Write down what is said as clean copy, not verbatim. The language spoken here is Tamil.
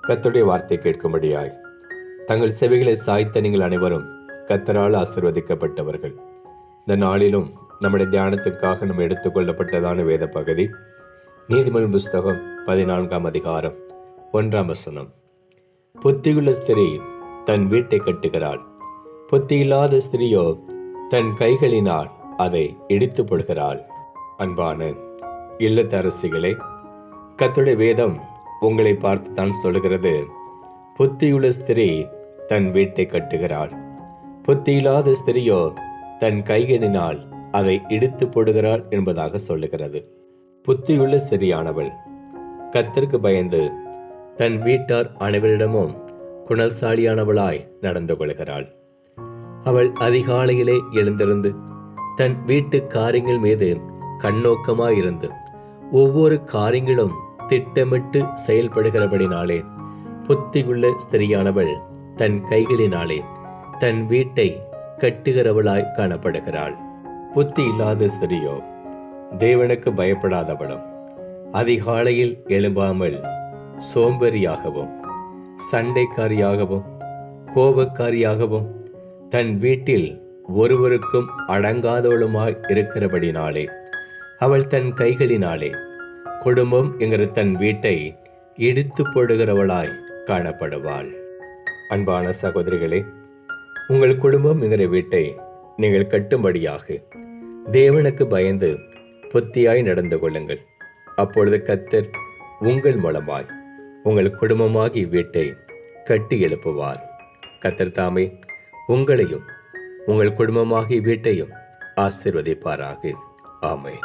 கர்த்தருடைய வார்த்தை கேட்கும்படியாய் தங்கள் செவிகளை சாய்த்த நீங்கள் அனைவரும் கர்த்தரால் ஆசீர்வதிக்கப்பட்டவர்கள். இந்த நாளிலும் நம்முடைய தியானத்திற்காக நம்ம எடுத்துக்கொள்ளப்பட்டதான வேத பகுதி நீதிமொழியின் புஸ்தகம் 14ஆம் அதிகாரம் 1ஆம் வசனம். புத்தியுள்ள ஸ்திரீ தன் வீட்டை கட்டுகிறாள், புத்தியில்லாத ஸ்திரீயோ தன் கைகளினால் அதை இடித்து போடுகிறாள். அன்பான இல்லத்தரசிகளே, கர்த்தருடைய வேதம் உங்களை பார்த்து தான் சொல்கிறது, புத்தியுள்ள ஸ்திரீ தன் வீட்டை கட்டுகிறாள், புத்தியில்லாத ஸ்திரீயோ தன் கைகளினால் அதை இடித்து போடுகிறாள் என்பதாக சொல்லுகிறது. புத்தியுள்ள ஸ்திரீயானவள் கர்த்தருக்கு பயந்து தன் வீட்டார் அனைவரிடமும் குணசாலியானவளாய் நடந்து கொள்கிறாள். அவள் அதிகாலையிலே எழுந்திருந்து தன் வீட்டு காரியங்கள் மீது கண்ணோக்கமாயிருந்து ஒவ்வொரு காரியங்களும் திட்டமிட்டு செயல்படுகிறபடினாலே புத்தியுள்ள ஸ்திரீயானவள் தன் கைகளினாலே தன் வீட்டை கட்டுகிறவளாய் காணப்படுகிறாள். புத்தி இல்லாத ஸ்திரீயோ தேவனுக்கு பயப்படாதவளும் அதிகாலையில் எழும்பாமல் சோம்பேறியாகவும் சண்டைக்காரியாகவும் கோபக்காரியாகவும் தன் வீட்டில் ஒருவருக்கும் அடங்காதவளுமாய் இருக்கிறபடினாலே அவள் தன் கைகளினாலே குடும்பம் என்கிற தன் வீட்டை இடித்து போடுகிறவளாய் காணப்படுவாள். அன்பான சகோதரிகளே, உங்கள் குடும்பம் என்கிற வீட்டை நீங்கள் கட்டும்படியாக தேவனுக்கு பயந்து புத்தியாய் நடந்து கொள்ளுங்கள். அப்பொழுது கர்த்தர் உங்கள் மூலமாய் உங்கள் குடும்பமாகி வீட்டை கட்டி எழுப்புவார். கர்த்தர் தாமே உங்களையும் உங்கள் குடும்பமாகி வீட்டையும் ஆசீர்வதிப்பாராக. ஆமென்.